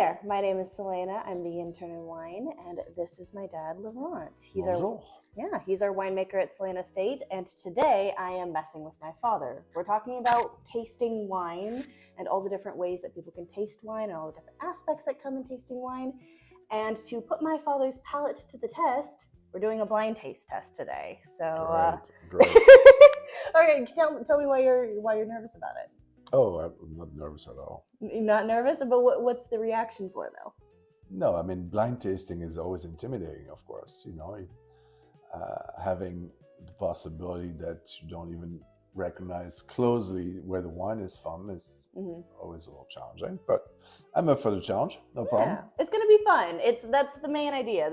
there, my name is Solena. I'm the intern in wine, and this is my dad, Laurent. Bonjour. He's our winemaker at Solena State, and today I am messing with my father. We're talking about tasting wine and all the different ways that people can taste wine and all the different aspects that come in tasting wine. And to put my father's palate to the test, we're doing a blind taste test today. So, Great. okay, tell me why you're nervous about it. Oh, I'm not nervous at all. Not nervous, but what's the reaction for though? No, I mean, blind tasting is always intimidating, of course. Having the possibility that you don't even recognize closely where the wine is from is always a little challenging. But I'm up for the challenge, no problem. Yeah, it's gonna be fun. That's the main idea.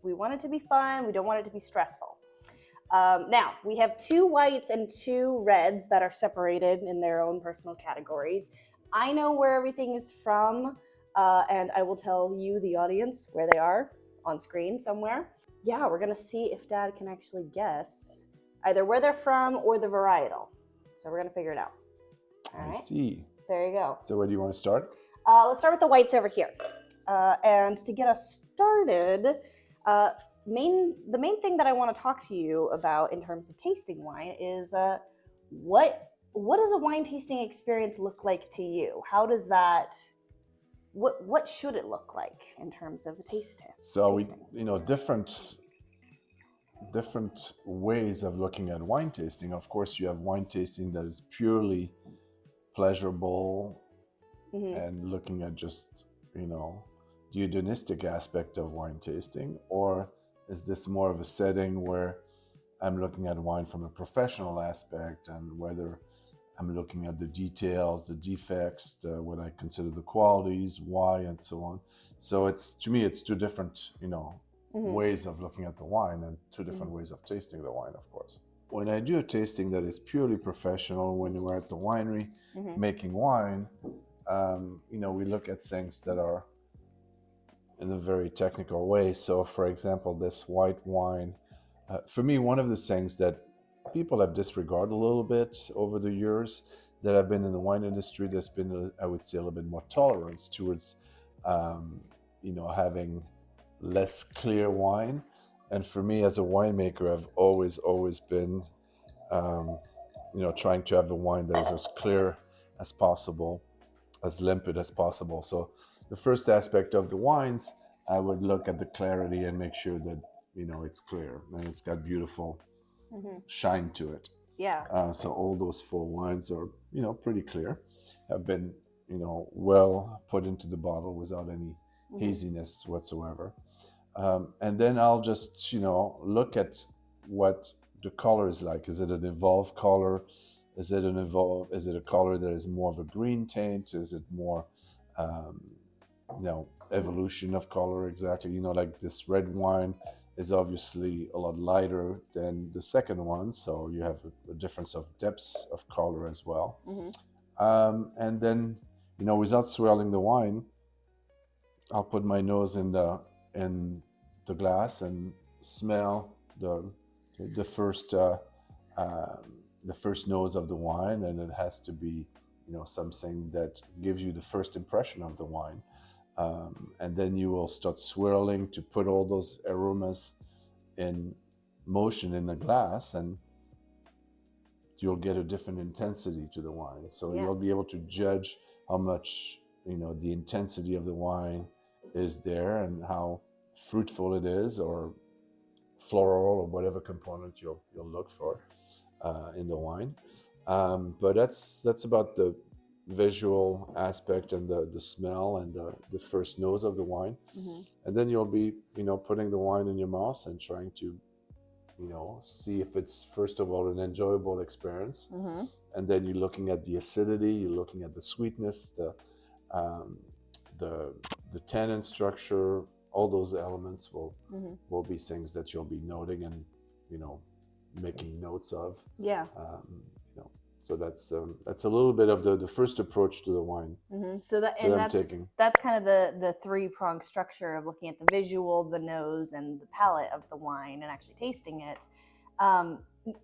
We want it to be fun. We don't want it to be stressful. Now, we have 2 whites and 2 reds that are separated in their own personal categories. I know where everything is from, and I will tell you, the audience, where they are on screen somewhere. Yeah, we're going to see if Dad can actually guess either where they're from or the varietal. So we're going to figure it out. All right. I see. There you go. So where do you want to start? Let's start with the whites over here. And to get us started, the main thing that I want to talk to you about in terms of tasting wine is what does a wine tasting experience look like to you? How does that what should it look like in terms of a taste test? So tasting? different ways of looking at wine tasting. Of course, you have wine tasting that is purely pleasurable and looking at just, the hedonistic aspect of wine tasting, or is this more of a setting where I'm looking at wine from a professional aspect, and whether I'm looking at the details, the defects, what I consider the qualities, why, and so on. So to me, it's 2 different, ways of looking at the wine and 2 different ways of tasting the wine, of course. When I do a tasting that is purely professional, when we're at the winery making wine, we look at things that are in a very technical way. So, for example, this white wine, for me, one of the things that people have disregarded a little bit over the years that I've been in the wine industry, there's been, I would say, a little bit more tolerance towards, having less clear wine. And for me, as a winemaker, I've always been, trying to have a wine that is as clear as possible, as limpid as possible. So the first aspect of the wines, I would look at the clarity and make sure that, it's clear and it's got beautiful shine to it. Yeah. So all those 4 wines are, pretty clear, have been, well put into the bottle without any haziness whatsoever. And then I'll just, look at what the color is like. Is it an evolved color? Is it a color that is more of a green tint? Is it more, evolution of color exactly? Like this red wine is obviously a lot lighter than the second one, so you have a difference of depths of color as well. And then, without swirling the wine, I'll put my nose in the glass and smell the first nose of the wine, and it has to be, something that gives you the first impression of the wine. And then you will start swirling to put all those aromas in motion in the glass, and you'll get a different intensity to the wine. So you'll be able to judge how much, the intensity of the wine is there and how fruitful it is, or floral, or whatever component you'll look for in the wine. But that's about the visual aspect and the smell and the first nose of the wine. And then you'll be putting the wine in your mouth and trying to see if it's, first of all, an enjoyable experience, and then you're looking at the acidity, you're looking at the sweetness, the tannin structure. All those elements will be things that you'll be noting and making notes of. So that's a little bit of the first approach to the wine. So that's kind of the 3-pronged structure of looking at the visual, the nose, and the palate of the wine, and actually tasting it.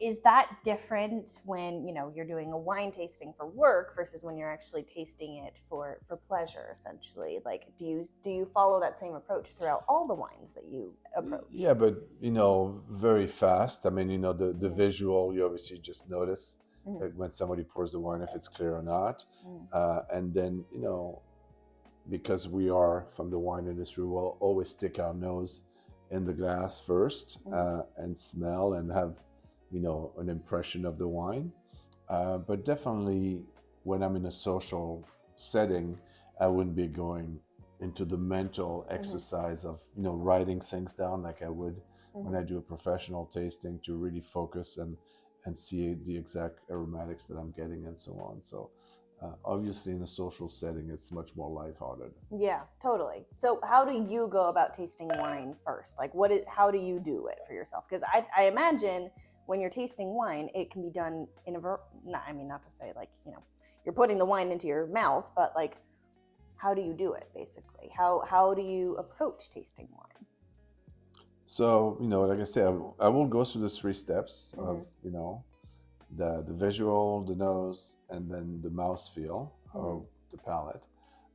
is that different when, you know, you're doing a wine tasting for work versus when you're actually tasting it for pleasure, essentially? Like, do you follow that same approach throughout all the wines that you approach? Yeah, but very fast. I mean, the visual, you obviously just notice when somebody pours the wine if it's clear or not. And then, because we are from the wine industry, we'll always stick our nose in the glass first and smell and have, an impression of the wine. But definitely when I'm in a social setting, I wouldn't be going into the mental exercise of, writing things down like I would when I do a professional tasting, to really focus and see the exact aromatics that I'm getting and so on. So obviously in a social setting, it's much more lighthearted. Yeah, totally. So how do you go about tasting wine first? Like how do you do it for yourself? Because I imagine when you're tasting wine, it can be done in not to say like, you're putting the wine into your mouth, but like, how do you do it basically? How do you approach tasting wine? So, like I said, I will go through the 3 steps of, the visual, the nose, and then the mouthfeel or the palate.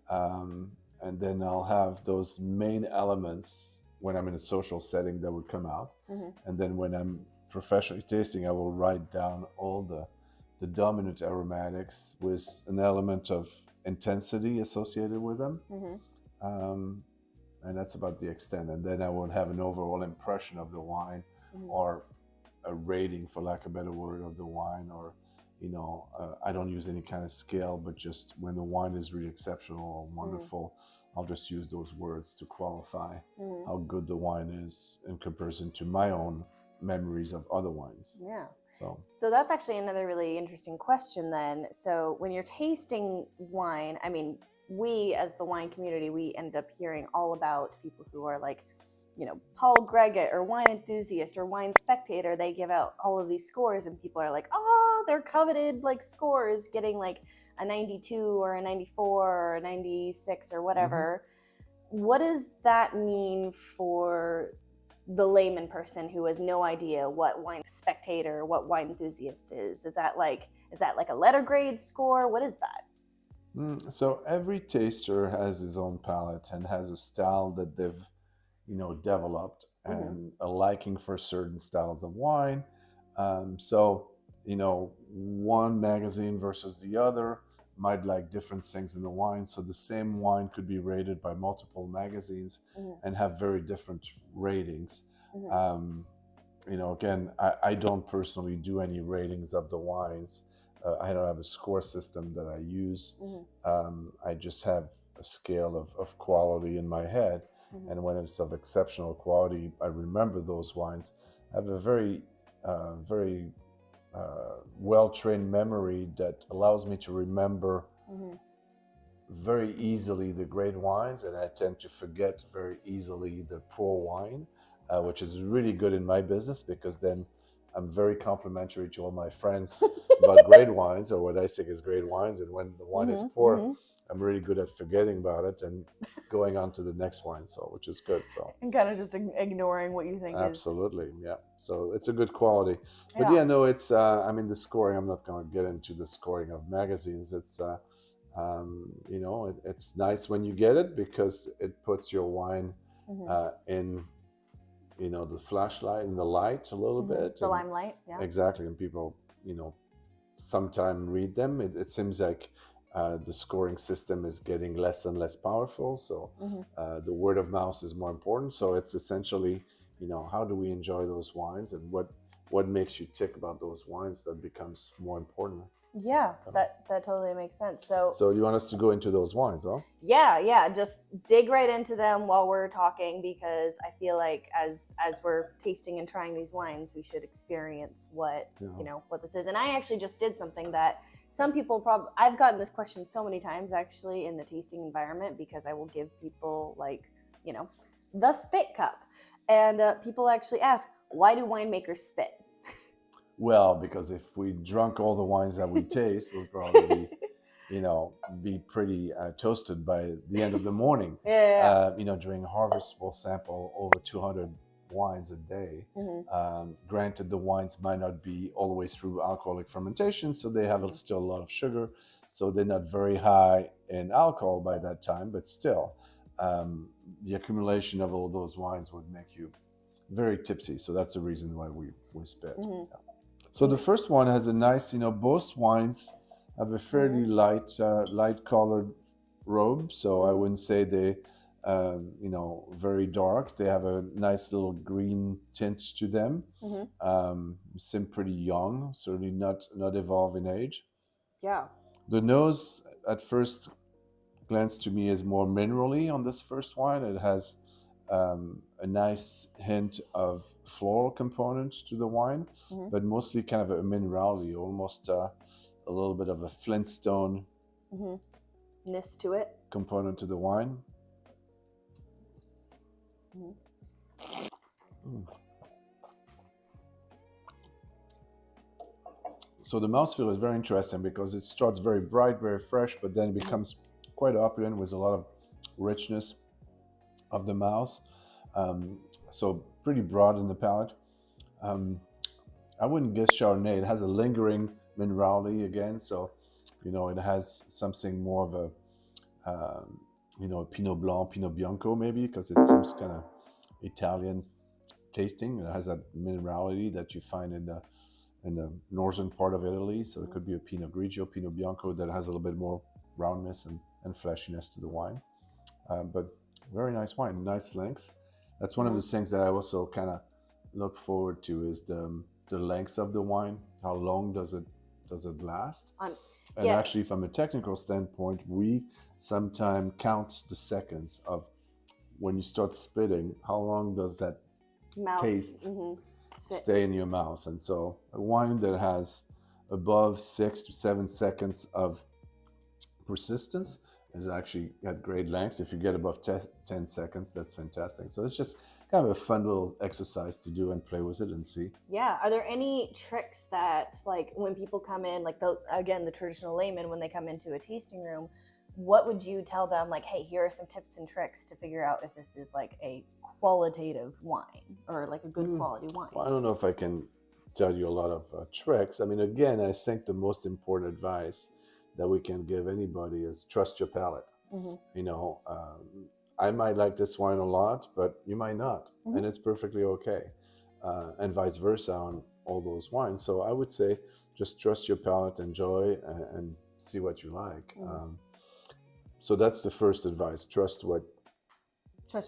And then I'll have those main elements when I'm in a social setting that would come out. And then when I'm professionally tasting, I will write down all the dominant aromatics with an element of intensity associated with them. And that's about the extent. And then I will have an overall impression of the wine, or a rating, for lack of a better word, of the wine. Or, I don't use any kind of scale, but just when the wine is really exceptional or wonderful, I'll just use those words to qualify how good the wine is in comparison to my own memories of other wines. Yeah. So that's actually another really interesting question then. So when you're tasting wine, I mean, we as the wine community, we end up hearing all about people who are like, Paul Greggett or Wine Enthusiast or Wine Spectator. They give out all of these scores and people are like, oh, they're coveted like scores, getting like a 92 or a 94 or a 96 or whatever. What does that mean for the layman person who has no idea what Wine Spectator, what Wine Enthusiast is? Is that like a letter grade score? What is that? So every taster has his own palate and has a style that they've, developed, and a liking for certain styles of wine. So, one magazine versus the other might like different things in the wine. So the same wine could be rated by multiple magazines and have very different ratings. Again, I don't personally do any ratings of the wines. I don't have a score system that I use. I just have a scale of quality in my head. And when it's of exceptional quality, I remember those wines. I have a very well-trained memory that allows me to remember very easily the great wines, and I tend to forget very easily the poor wine, which is really good in my business, because then I'm very complimentary to all my friends about great wines, or what I think is great wines. And when the wine is poor, I'm really good at forgetting about it and going on to the next wine, which is good. And kind of just ignoring what you think absolutely, yeah. So it's a good quality. But no, it's, the scoring, I'm not going to get into the scoring of magazines. It's, it's nice when you get it, because it puts your wine in, the flashlight and the light a little bit. The limelight, yeah. Exactly. And people, sometimes read them. It seems like the scoring system is getting less and less powerful. So the word of mouth is more important. So it's essentially, how do we enjoy those wines, and what makes you tick about those wines that becomes more important. Yeah, that totally makes sense. So you want us to go into those wines, huh? Yeah, just dig right into them while we're talking, because I feel like as we're tasting and trying these wines, we should experience what what this is. And I actually just did something that some people I've gotten this question so many times actually in the tasting environment, because I will give people like, the spit cup, and people actually ask, why do winemakers spit? Well, because if we drunk all the wines that we taste, we'll probably be pretty toasted by the end of the morning. Yeah. During harvest, we'll sample over 200 wines a day. Mm-hmm. Granted, the wines might not be all the way through alcoholic fermentation, so they have still a lot of sugar, so they're not very high in alcohol by that time, but still, the accumulation of all those wines would make you very tipsy. So that's the reason why we spit. Mm-hmm. So the first one has a nice, both wines have a fairly light colored robe. So I wouldn't say they, very dark. They have a nice little green tint to them. Seem pretty young, certainly not evolved in age. Yeah. The nose at first glance to me is more minerally on this first wine. It has a nice hint of floral component to the wine, but mostly kind of a minerality, almost a little bit of a Flintstone Ness to it. component to the wine. So the mouthfeel is very interesting because it starts very bright, very fresh, but then it becomes quite opulent with a lot of richness of the mouth. So pretty broad in the palate. I wouldn't guess Chardonnay. It has a lingering minerality again, so it has something more of a Pinot Blanc, Pinot Bianco maybe, because it seems kind of Italian tasting. It has that minerality that you find in the northern part of Italy. So it could be a Pinot Grigio, Pinot Bianco that has a little bit more roundness and fleshiness to the wine. But very nice wine, nice lengths. That's one of those things that I also kind of look forward to is the length of the wine. How long does it last? And actually, from a technical standpoint, we sometimes count the seconds of when you start spitting. How long does that taste stay in your mouth? And so, a wine that has above 6 to 7 seconds of persistence is actually at great lengths. If you get above 10 seconds, that's fantastic. So it's just kind of a fun little exercise to do and play with it and see. Yeah. Are there any tricks that, like, when people come in, like the traditional layman, when they come into a tasting room, what would you tell them? Like, hey, here are some tips and tricks to figure out if this is like a qualitative wine or like a good quality wine. Well, I don't know if I can tell you a lot of tricks. I mean, again, I think the most important advice that we can give anybody is trust your palate. I might like this wine a lot, but you might not, and it's perfectly okay, and vice versa on all those wines. So I would say just trust your palate, enjoy, and see what you like. So that's the first advice. Trust your palate.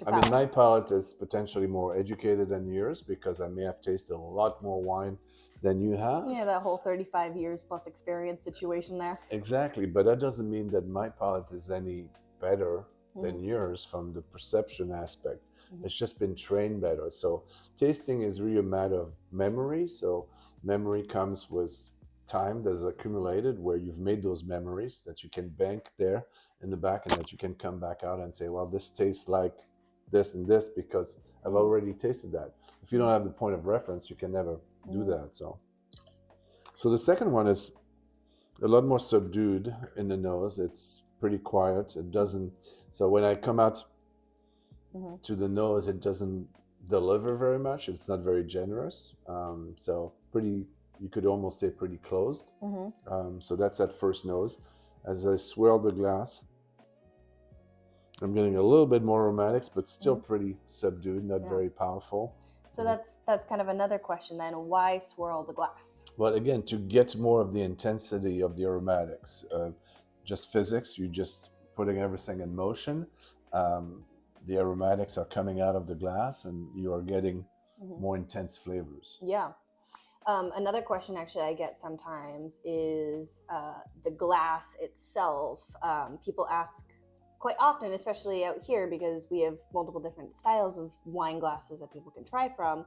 I mean, my palate is potentially more educated than yours because I may have tasted a lot more wine than you have. Yeah, that whole 35 years plus experience situation there. Exactly, but that doesn't mean that my palate is any better than yours from the perception aspect. It's just been trained better. So tasting is really a matter of memory. So memory comes with time that's accumulated where you've made those memories that you can bank there in the back and that you can come back out and say, well, this tastes like this and this because I've already tasted that. If you don't have the point of reference, you can never do that. So the second one is a lot more subdued in the nose. It's pretty quiet. It doesn't, so when I come out to the nose, it doesn't deliver very much. It's not very generous. So pretty, you could almost say pretty closed. So that's that first nose. As I swirl the glass, I'm getting a little bit more aromatics, but still pretty subdued, not very powerful. So that's kind of another question then. Why swirl the glass? Well, again, to get more of the intensity of the aromatics. Just physics, you're just putting everything in motion. The aromatics are coming out of the glass and you are getting more intense flavors. Yeah. Another question actually I get sometimes is the glass itself. People ask quite often, especially out here, because we have multiple different styles of wine glasses that people can try from.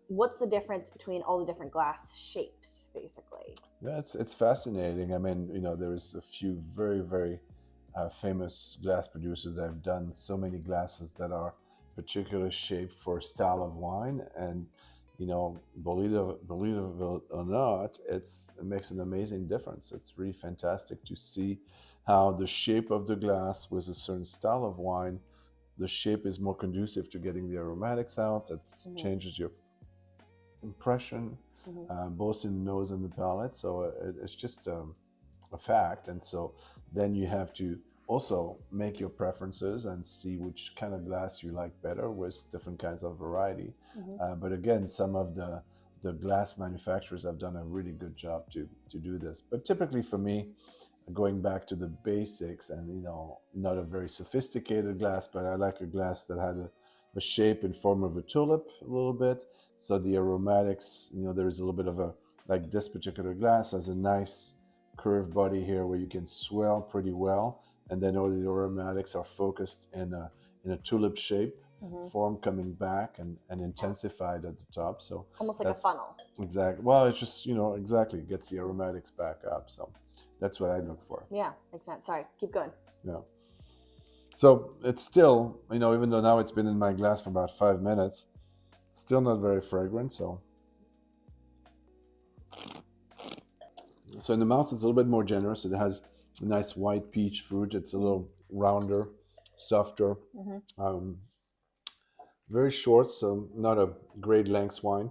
What's the difference between all the different glass shapes, basically? Yeah, it's fascinating. I mean, there's a few very, very famous glass producers that have done so many glasses that are particularly shaped for a style of wine. And, believe it or not, it makes an amazing difference. It's really fantastic to see how the shape of the glass with a certain style of wine the shape is more conducive to getting the aromatics out. That changes your impression, both in the nose and the palate. So it's just a fact. And so then you have to also make your preferences and see which kind of glass you like better with different kinds of variety. But again, some of the glass manufacturers have done a really good job to do this. But typically for me, going back to the basics, and you know, not a very sophisticated glass, but I like a glass that had a shape in form of a tulip a little bit. So the aromatics, you know, there is a little bit of a, like this particular glass has a nice curved body here where you can swirl pretty well, and then all the aromatics are focused in a tulip shape form coming back and intensified at the top. So almost like a funnel. Exactly. Well, it's just, you know, exactly gets the aromatics back up. So that's what I look for. Yeah, makes sense. Sorry, keep going. Yeah. So it's still, you know, even though now it's been in my glass for about 5 minutes, still not very fragrant. So in the mouth, it's a little bit more generous. It has a nice white peach fruit. It's a little rounder, softer. Very short, so not a great length wine.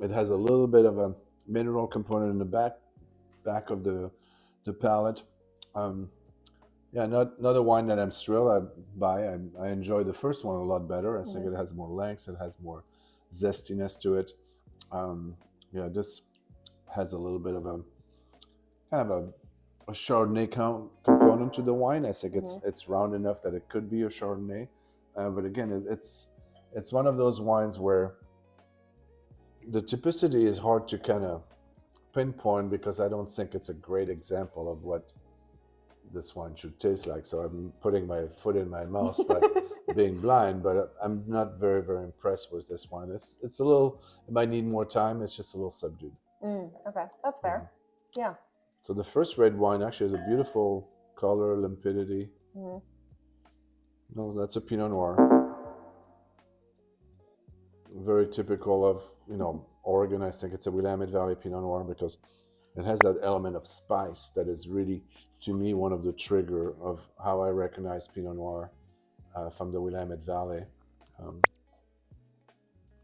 It has a little bit of a mineral component in the back of the palate. Yeah, not a wine that I'm thrilled by. I enjoy the first one a lot better. I think it has more length. It has more zestiness to it. Yeah, this has a little bit of a kind of a Chardonnay component to the wine. I think it's round enough that it could be a Chardonnay. But again, it's one of those wines where the typicity is hard to kind of pinpoint, because I don't think it's a great example of what this wine should taste like. So I'm putting my foot in my mouth by being blind, but I'm not very, very impressed with this wine. It's a little, it might need more time. It's just a little subdued. Okay, that's fair. Yeah. So the first red wine actually has a beautiful color, limpidity. No, that's a Pinot Noir. Very typical of, you know, Oregon. I think it's a Willamette Valley Pinot Noir because it has that element of spice that is really, to me, one of the trigger of how I recognize Pinot Noir from the Willamette Valley.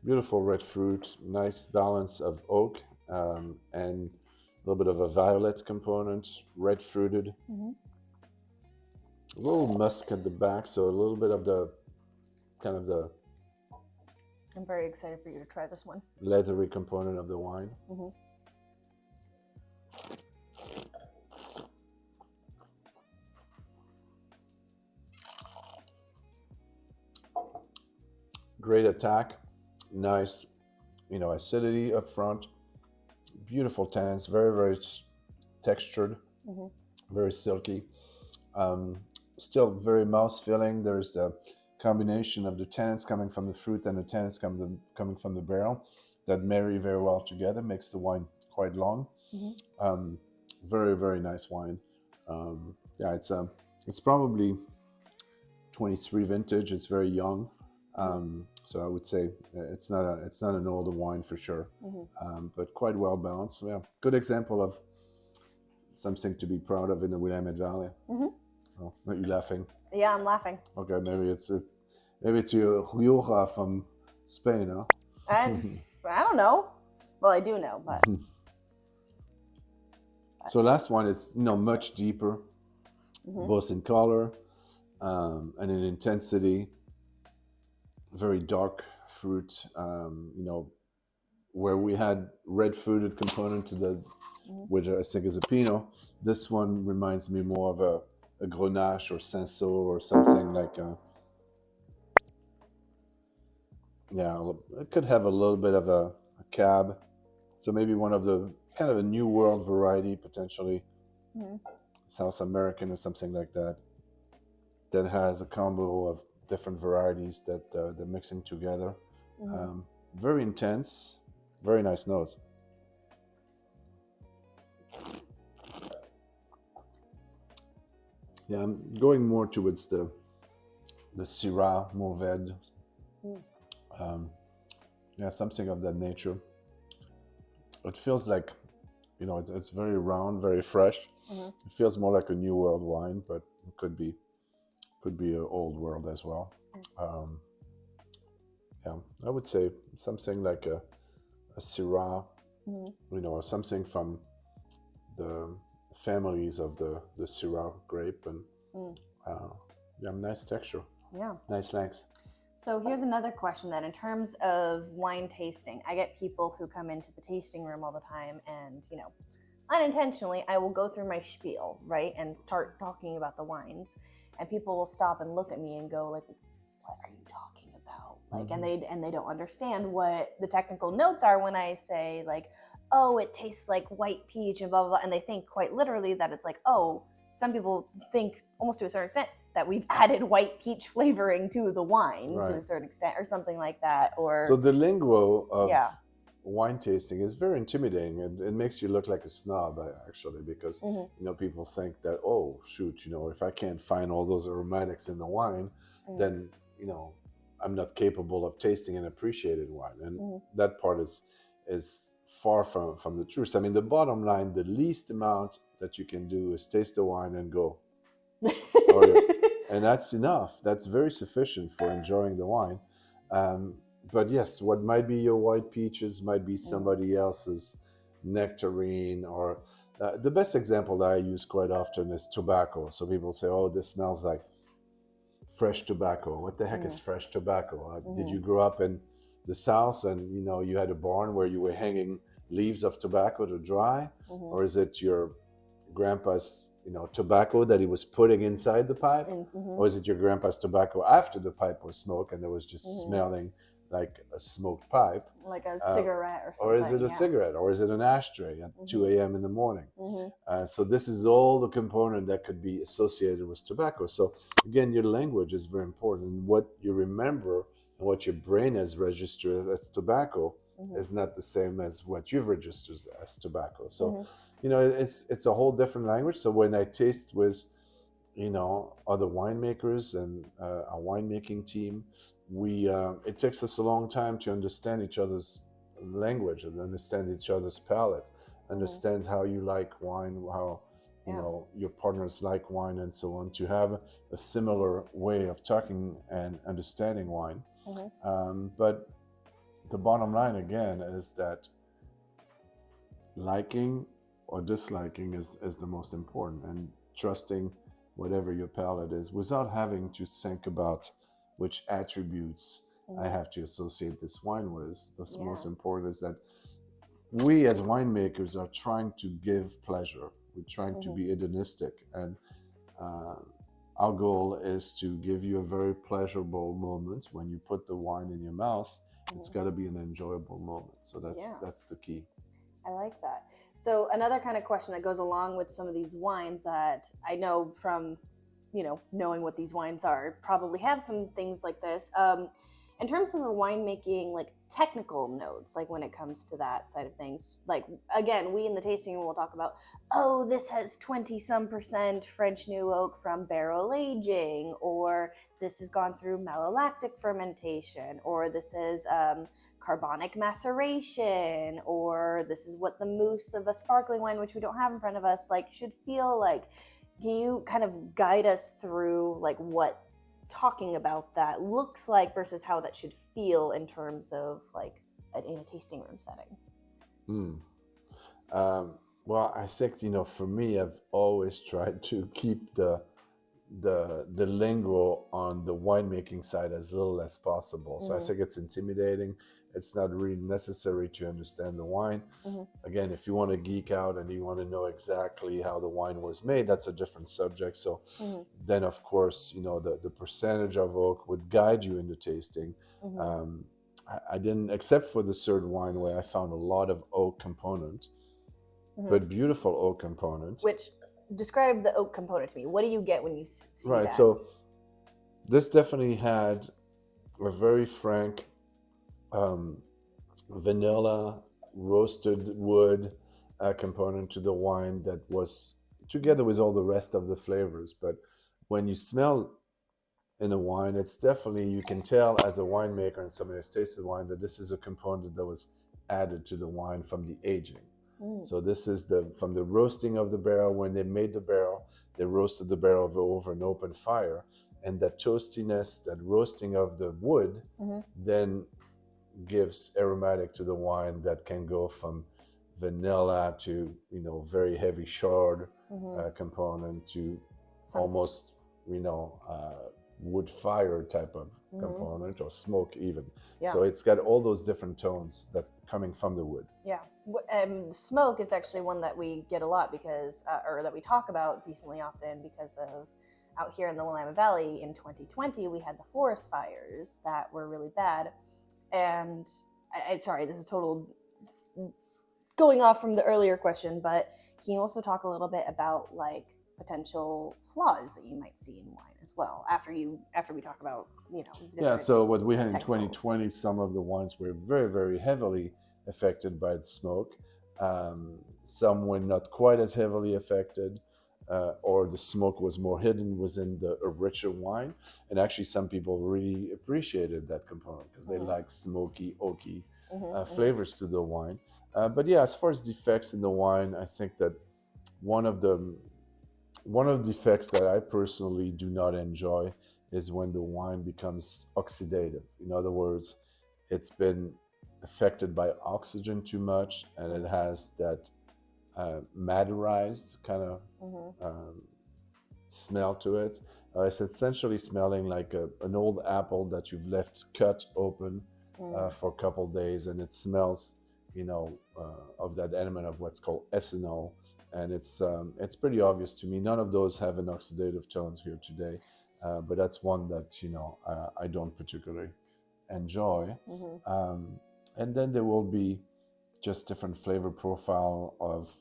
Beautiful red fruit, nice balance of oak, and a little bit of a violet component, red fruited. A little musk at the back, so a little bit of the kind of the I'm very excited for you to try this one. leathery component of the wine. Great attack, nice, you know, acidity up front, beautiful tannins, very, very textured, very silky. Still very mouth-filling. There's the combination of the tannins coming from the fruit and the tannins coming from the barrel that marry very well together, makes the wine quite long. Very, very nice wine. Yeah, it's probably 23 vintage. It's very young. So I would say it's not an older wine for sure, but quite well balanced. So yeah, good example of something to be proud of in the Willamette Valley. Oh, are you laughing? Yeah, I'm laughing. Okay, maybe it's your Rioja from Spain, huh? I don't know. Well, I do know, but. So last one is, you know, much deeper, both in color and in intensity. Very dark fruit, you know, where we had red fruited component to the, which I think is a Pinot. This one reminds me more of a Grenache or Cinsault or something like yeah, it could have a little bit of a cab. So maybe one of the kind of a new world variety, potentially South American or something like that, that has a combo of different varieties that they're mixing together. Very intense, very nice nose. Yeah, I'm going more towards the Syrah, Mourvèdre. Yeah, something of that nature. It feels like, you know, it's very round, very fresh. It feels more like a New World wine, but it could be could be an old world as well. Yeah, I would say something like a Syrah, or something from the families of the Syrah grape, and yeah, nice texture. Yeah. Nice lengths. So here's another question then. In terms of wine tasting, I get people who come into the tasting room all the time, and unintentionally, I will go through my spiel, right, and start talking about the wines, and people will stop and look at me and go like, "What are you talking about?" Like, and they don't understand what the technical notes are when I say like, "Oh, it tastes like white peach," and blah blah blah, and they think quite literally that it's like, oh, some people think almost to a certain extent that we've added white peach flavoring to the wine to a certain extent, or something like that, or so the lingo of wine tasting is very intimidating, and it makes you look like a snob actually, because people think that, oh shoot, if I can't find all those aromatics in the wine, then I'm not capable of tasting and appreciating wine, and that part is far from the truth. I mean, the bottom line, the least amount that you can do is taste the wine and go. And that's enough. That's very sufficient for enjoying the wine. But yes, what might be your white peaches might be somebody else's nectarine, or the best example that I use quite often is tobacco. So people say, oh, this smells like fresh tobacco. What the heck is fresh tobacco? Did you grow up in the South and you had a barn where you were hanging leaves of tobacco to dry? Or is it your grandpa's tobacco that he was putting inside the pipe? Or is it your grandpa's tobacco after the pipe was smoked and it was just smelling like a smoked pipe? Like a cigarette or something. Or is it a cigarette? Or is it an ashtray at 2 a.m. in the morning? So this is all the component that could be associated with tobacco. So again, your language is very important. What you remember and what your brain has registered as tobacco is not the same as what you've registered as tobacco. So, it's a whole different language. So when I taste with, other winemakers and our winemaking team, it takes us a long time to understand each other's language and understand each other's palate, understands how you like wine, how your partners like wine, and so on, to have a similar way of talking and understanding wine. But the bottom line again is that liking or disliking is the most important, and trusting whatever your palate is without having to think about which attributes I have to associate this wine with. The most important is that we as winemakers are trying to give pleasure. We're trying to be hedonistic, and our goal is to give you a very pleasurable moment when you put the wine in your mouth. It's got to be an enjoyable moment. So that's the key. I like that. So another kind of question that goes along with some of these wines that I know from, knowing what these wines are, probably have some things like this. In terms of the winemaking, like technical notes, like when it comes to that side of things, like again, we in the tasting room will talk about, oh, this has 20-some% French new oak from barrel aging, or this has gone through malolactic fermentation, or this is carbonic maceration, or this is what the mousse of a sparkling wine, which we don't have in front of us, like should feel like. Can you kind of guide us through like what talking about that looks like versus how that should feel in terms of like in a tasting room setting? Well, I think for me, I've always tried to keep the lingo on the winemaking side as little as possible. So I think it's intimidating. It's not really necessary to understand the wine. Again, if you want to geek out and you want to know exactly how the wine was made, that's a different subject. So then, of course, the percentage of oak would guide you into tasting. I didn't, except for the third wine where I found a lot of oak component, but beautiful oak component. Which, describe the oak component to me. What do you get when you see that? So this definitely had a very frank vanilla roasted wood component to the wine that was together with all the rest of the flavors. But when you smell in a wine, it's definitely, you can tell as a winemaker and somebody has tasted wine that this is a component that was added to the wine from the aging. So this is from the roasting of the barrel. When they made the barrel, they roasted the barrel over an open fire, and that toastiness, that roasting of the wood, then gives aromatic to the wine that can go from vanilla to very heavy chard component to almost wood fire type of component, or smoke even. So it's got all those different tones that coming from the wood. Yeah. Smoke is actually one that we get a lot because, or that we talk about decently often because of out here in the Willamette Valley in 2020, we had the forest fires that were really bad. And sorry, this is total going off from the earlier question, but can you also talk a little bit about like potential flaws that you might see in wine as well after we talk about So what we had in technicals. 2020, some of the wines were very, very heavily affected by the smoke. Some were not quite as heavily affected, or the smoke was more hidden within a richer wine. And actually some people really appreciated that component because they like smoky, oaky flavors to the wine. But yeah, as far as defects in the wine, I think that one of the defects that I personally do not enjoy is when the wine becomes oxidative. In other words, it's been affected by oxygen too much, and it has that maderized kind of smell to it. It's essentially smelling like an old apple that you've left cut open for a couple days, and it smells, of that element of what's called ethanol. And it's pretty obvious to me. None of those have an oxidative tones here today, but that's one that I don't particularly enjoy. And then there will be just different flavor profile of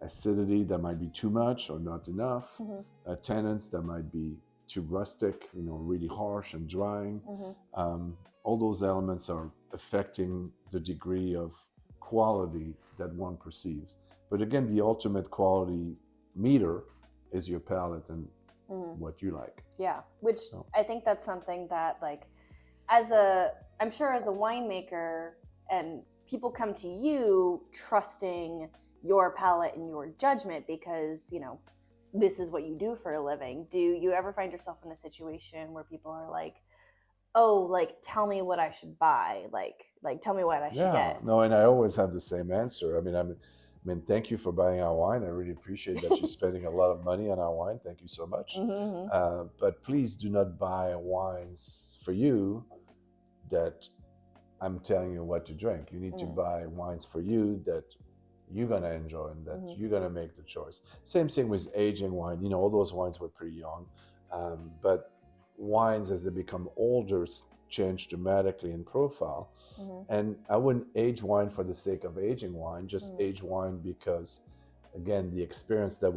acidity that might be too much or not enough. Tannins that might be too rustic, really harsh and drying. All those elements are affecting the degree of quality that one perceives. But again, the ultimate quality meter is your palate and what you like. Yeah, which I think that's something that, like, I'm sure as a winemaker, and people come to you trusting your palate and your judgment because, this is what you do for a living. Do you ever find yourself in a situation where people are like, oh, like, tell me what I should buy, like tell me what I should get? No, and I always have the same answer. I mean, thank you for buying our wine. I really appreciate that you're spending a lot of money on our wine. Thank you so much. But please do not buy wines for you that I'm telling you what to drink. You need to buy wines for you that you're going to enjoy and that you're going to make the choice. Same thing with aging wine. All those wines were pretty young. But wines, as they become older, change dramatically in profile. And I wouldn't age wine for the sake of aging wine, just age wine because, again, the experience that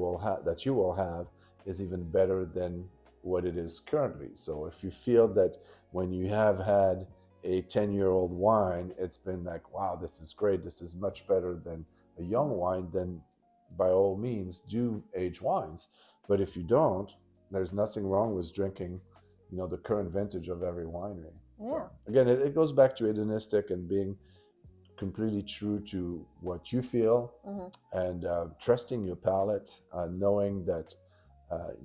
you will have is even better than what it is currently. So if you feel that when you have had a 10-year-old wine, it's been like, wow, this is great, this is much better than a young wine, then by all means do age wines. But if you don't, there's nothing wrong with drinking the current vintage of every winery. So, again, it goes back to hedonistic and being completely true to what you feel and trusting your palate, knowing that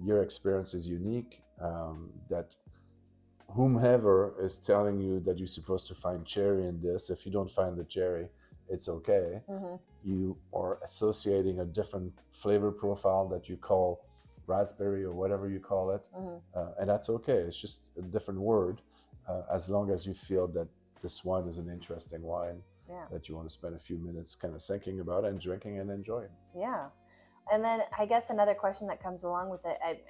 your experience is unique, that whomever is telling you that you're supposed to find cherry in this, if you don't find the cherry, it's okay. You are associating a different flavor profile that you call raspberry or whatever you call it, and that's okay. It's just a different word, as long as you feel that this wine is an interesting wine that you want to spend a few minutes kind of thinking about and drinking and enjoying. Yeah. And then I guess another question that comes along with it,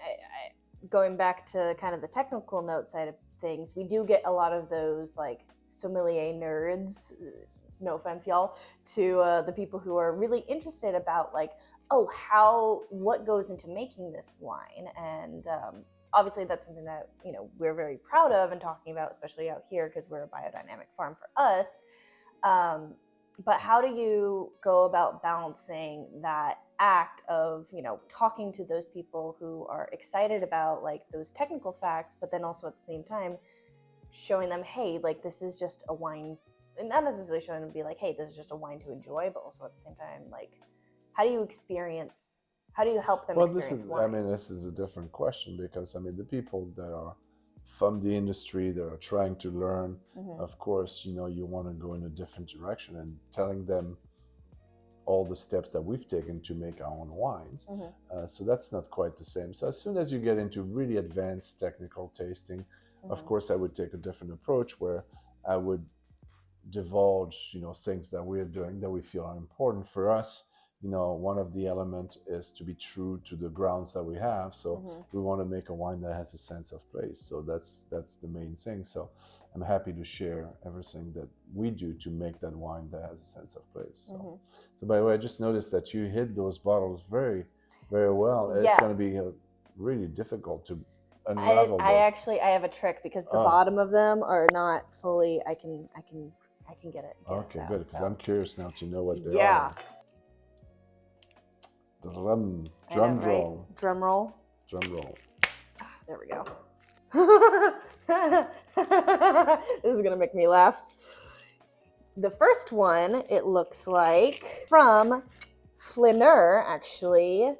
going back to kind of the technical note side of things, we do get a lot of those like sommelier nerds, no offense y'all, to the people who are really interested about like, oh, what goes into making this wine? And obviously that's something that, we're very proud of and talking about, especially out here because we're a biodynamic farm for us. But how do you go about balancing that act of, talking to those people who are excited about like those technical facts, but then also at the same time showing them, hey, like this is just a wine not necessarily showing them to be like, hey, this is just a wine to enjoy, but also at the same time, like, how do you help them experience wine? This is a different question because, the people that are from the industry that are trying to learn, of course, you want to go in a different direction and telling them all the steps that we've taken to make our own wines. So that's not quite the same. So as soon as you get into really advanced technical tasting, of course, I would take a different approach where I would divulge, things that we're doing that we feel are important for us. One of the elements is to be true to the grounds that we have. So we want to make a wine that has a sense of place. So that's the main thing. So I'm happy to share everything that we do to make that wine that has a sense of place. So by the way, I just noticed that you hid those bottles very, very well. Yeah. It's going to be really difficult to unravel I have a trick because the bottom of them are not fully. I can get it. Okay, good. Because I'm curious now to know what they are. Yeah. Drum Right? roll. Drum roll. Drum roll. There we go. This is gonna make me laugh. The first one, it looks like from Flineur, actually.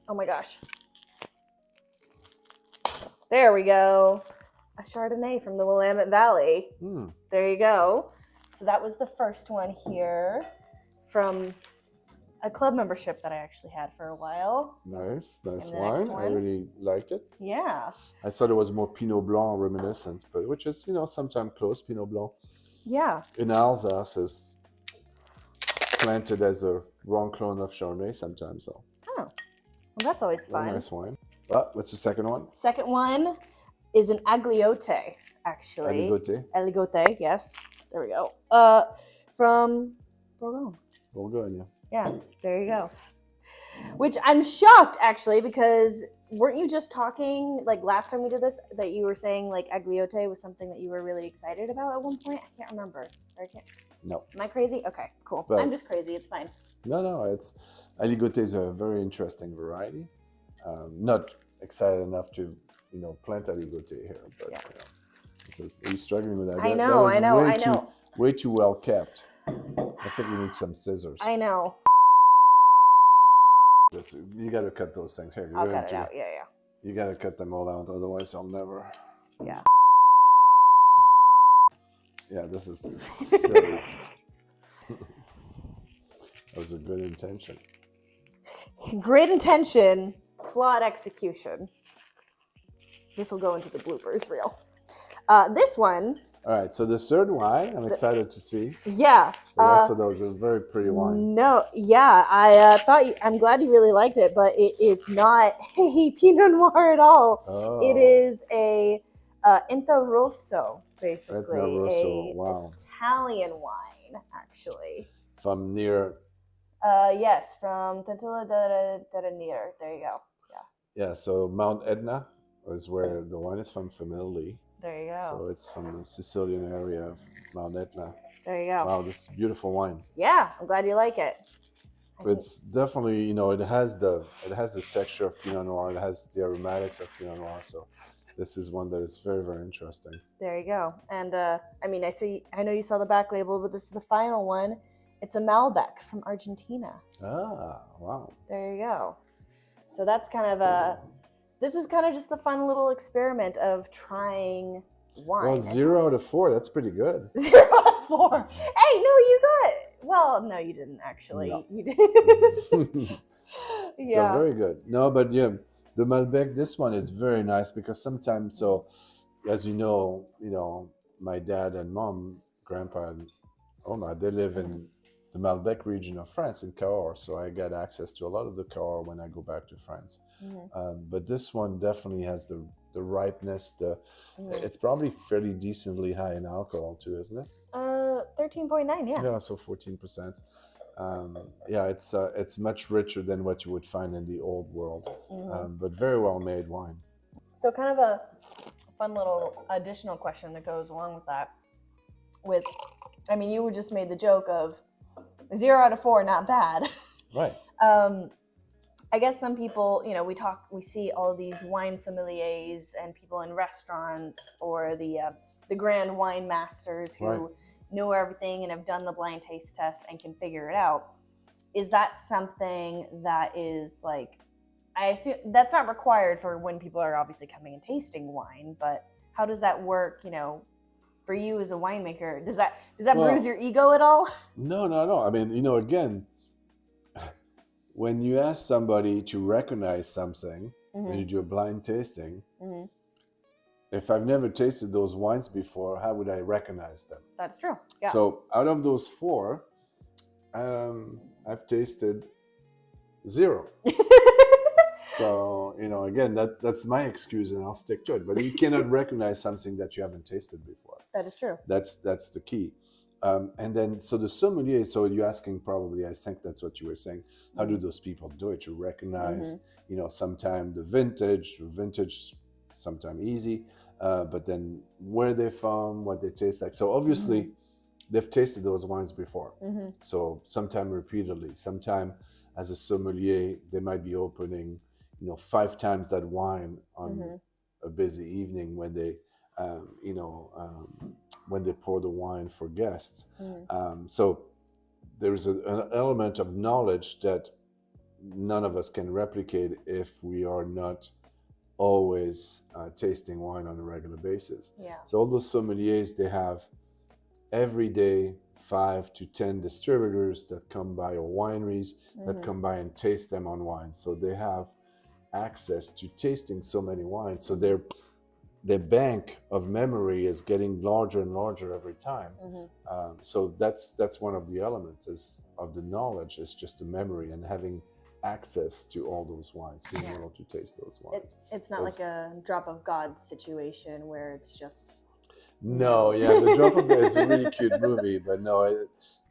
Oh my gosh. There we go. A Chardonnay from the Willamette Valley. There you go. So that was the first one here from a club membership that I actually had for a while. Nice wine. I really liked it. Yeah. I thought it was more Pinot Blanc reminiscent, but which is, sometimes close. Pinot Blanc. Yeah. In Alsace is planted as a wrong clone of Chardonnay sometimes. So. Oh, well, that's always fun. Very nice wine. What's the second one? Second one is an Agliote, actually. Aligote, yes. There we go. From Bourgogne. Bourgogne. Yeah, there you go. Which I'm shocked, actually, because weren't you just talking, like last time we did this, that you were saying like Agliote was something that you were really excited about at one point? I can't remember. No. Am I crazy? Okay, cool. But, I'm just crazy. It's fine. No. Aligote is a very interesting variety. Not excited enough to, plant Aligote here, but are you struggling with that? I know. Way too well kept. I think we need some scissors. I know. You got to cut those things here. I'll cut it out. Yeah. You got to cut them all out, otherwise I'll never. Yeah. Yeah, this is silly. That was a good intention. Great intention, flawed execution. This will go into the bloopers reel. This one. All right, so the third wine, I'm excited to see. Yeah. The rest of those are very pretty wine. No, yeah, I'm glad you really liked it, but it is not a Pinot Noir at all. Oh. It is a Inta Rosso, basically. Inta Rosso, wow. Italian wine, actually. From near... Yes, from Tentilla della Nere. There you go. Yeah, so Mount Etna is where the wine is from Italy. There you go. So it's from the Sicilian area of Mount Etna. There you go. Wow, this is beautiful wine. Yeah, I'm glad you like it. It's definitely, it has the texture of Pinot Noir. It has the aromatics of Pinot Noir. So this is one that is very, very interesting. There you go. And I know you saw the back label, but this is the final one. It's a Malbec from Argentina. Ah, wow. There you go. So that's this was kind of just the fun little experiment of trying wine. Well, 0 out of 4, that's pretty good. 0 out of 4. Hey, no, you got it. Well, no, you didn't actually. No. You did. Yeah. So very good. No, but yeah, the Malbec, this one is very nice because sometimes, so as you know, my dad and mom, grandpa and Oma, they live in the Malbec region of France in Cahors, so I get access to a lot of the Cahors when I go back to France. But this one definitely has the ripeness. It's probably fairly decently high in alcohol too, isn't it? 13.9, yeah. Yeah, so 14%. Yeah, it's much richer than what you would find in the old world, but very well made wine. So kind of a fun little additional question that goes along with that. You just made the joke of 0 out of 4, not bad. Right. I guess some people, we see all these wine sommeliers and people in restaurants, or the grand wine masters who Right. know everything and have done the blind taste test and can figure it out. Is that something that is like, I assume that's not required for when people are obviously coming and tasting wine, but how does that work, for you as a winemaker? Does that Well, bruise your ego at all? No, no, no. I mean, again, when you ask somebody to recognize something and you do a blind tasting, if I've never tasted those wines before, how would I recognize them? That's true. Yeah. So out of those 4, I've tasted 0. So, again, that's my excuse and I'll stick to it. But you cannot recognize something that you haven't tasted before. That is true. That's the key. And then, so the sommelier, so you're asking probably, I think that's what you were saying, how do those people do it? You recognize, sometime the vintage, sometime easy, but then where they're from, what they taste like. So obviously, they've tasted those wines before. So sometime repeatedly, sometime as a sommelier, they might be opening, 5 times that wine on a busy evening when they, when they pour the wine for guests. So there's an element of knowledge that none of us can replicate if we are not always tasting wine on a regular basis. Yeah. So all those sommeliers, they have every day 5 to 10 distributors that come by, or wineries that come by and taste them on wine. So they have access to tasting so many wines. So their bank of memory is getting larger and larger every time. So that's one of the elements of the knowledge, is just the memory and having access to all those wines, being able to taste those wines. It's not like a drop of God situation where it's just... No, yeah, the drop of God is a really cute movie, but no,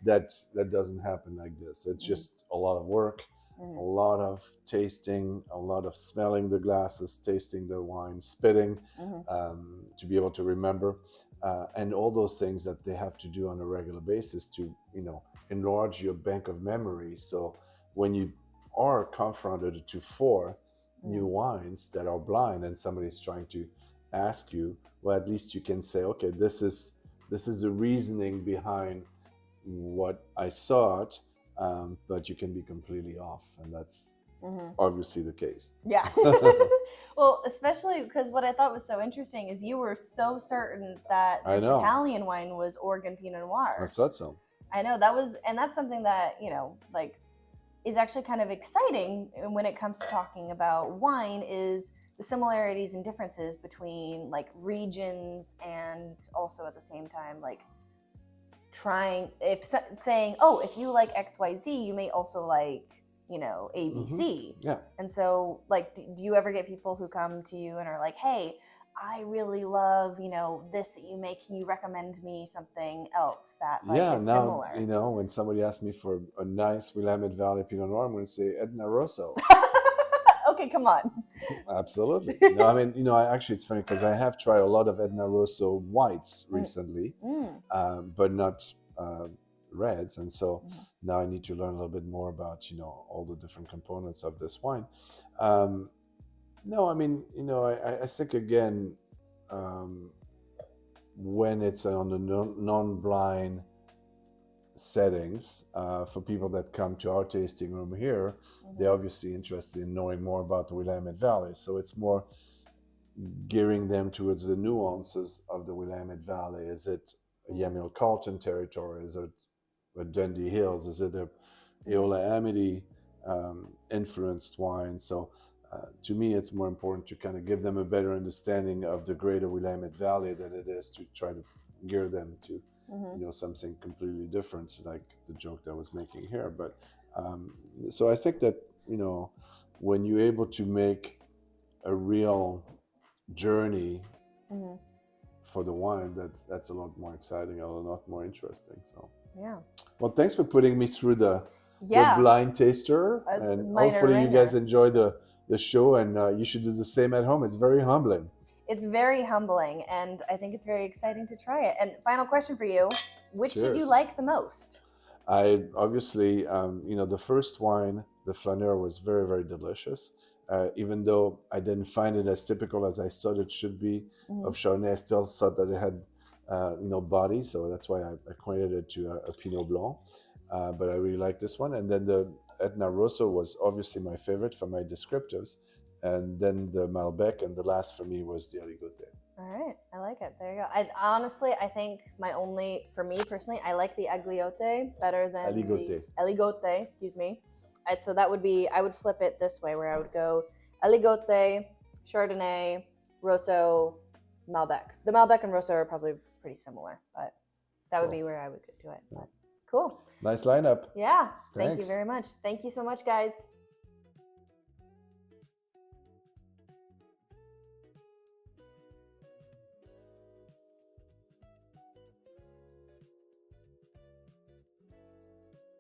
that doesn't happen like this. It's just a lot of work, a lot of tasting, a lot of smelling the glasses, tasting the wine, spitting, to be able to remember, and all those things that they have to do on a regular basis to, enlarge your bank of memory. So when you are confronted to 4 new wines that are blind, and somebody's trying to ask you, well, at least you can say, okay, this is the reasoning behind what I saw it, but you can be completely off, and that's obviously the case. Yeah. Well, especially because what I thought was so interesting is you were so certain that this Italian wine was Oregon Pinot Noir. I thought so. I know, that's something that, is actually kind of exciting when it comes to talking about wine, is the similarities and differences between like regions, and also at the same time, like saying, oh, if you like XYZ, you may also like, ABC. Yeah. And so, like, do you ever get people who come to you and are like, hey, I really love, this that you make. Can you recommend me something else that is similar? When somebody asks me for a nice Willamette Valley Pinot Noir, I'm going to say Edna Rosso. Okay, come on. Absolutely. No, I mean, actually, it's funny because I have tried a lot of Edna Rosso whites recently, but not reds. And so now I need to learn a little bit more about, all the different components of this wine. No, I mean, I think, again, when it's on the non-blind settings, for people that come to our tasting room here, they're obviously interested in knowing more about the Willamette Valley. So it's more gearing them towards the nuances of the Willamette Valley. Is it a Yamhill Carlton territory? Is it a Dundee Hills? Is it a Eola Amity influenced wine? So to me, it's more important to kind of give them a better understanding of the greater Willamette Valley than it is to try to gear them to something completely different, like the joke that I was making here. But so I think that when you're able to make a real journey for the wine, that's a lot more exciting, a lot more interesting. So well, thanks for putting me through the blind taster, and hopefully you guys enjoy the show, and you should do the same at home. It's very humbling. It's very humbling, and I think it's very exciting to try it. And final question for you, which did you like the most? I obviously, the first wine The flaneur was very, very delicious. Even though I didn't find it as typical as I thought it should be of Chardonnay, I still thought that it had, body. So that's why I equated it to a Pinot Blanc. But I really like this one. And then the Etna Rosso was obviously my favorite for my descriptives. And then the Malbec, and the last for me was the Aligoté. All right, I like it. There you go. I think for me personally, I like the Agliote better than Aligoté. the Aligote. Excuse me. So that would be, I would flip it this way, where I would go Aligote, Chardonnay, Rosso, Malbec. The Malbec and Rosso are probably pretty similar, but that would be where I would do it. But cool. Nice lineup. Yeah. Thank you Thanks. very much. Thank you so much, guys.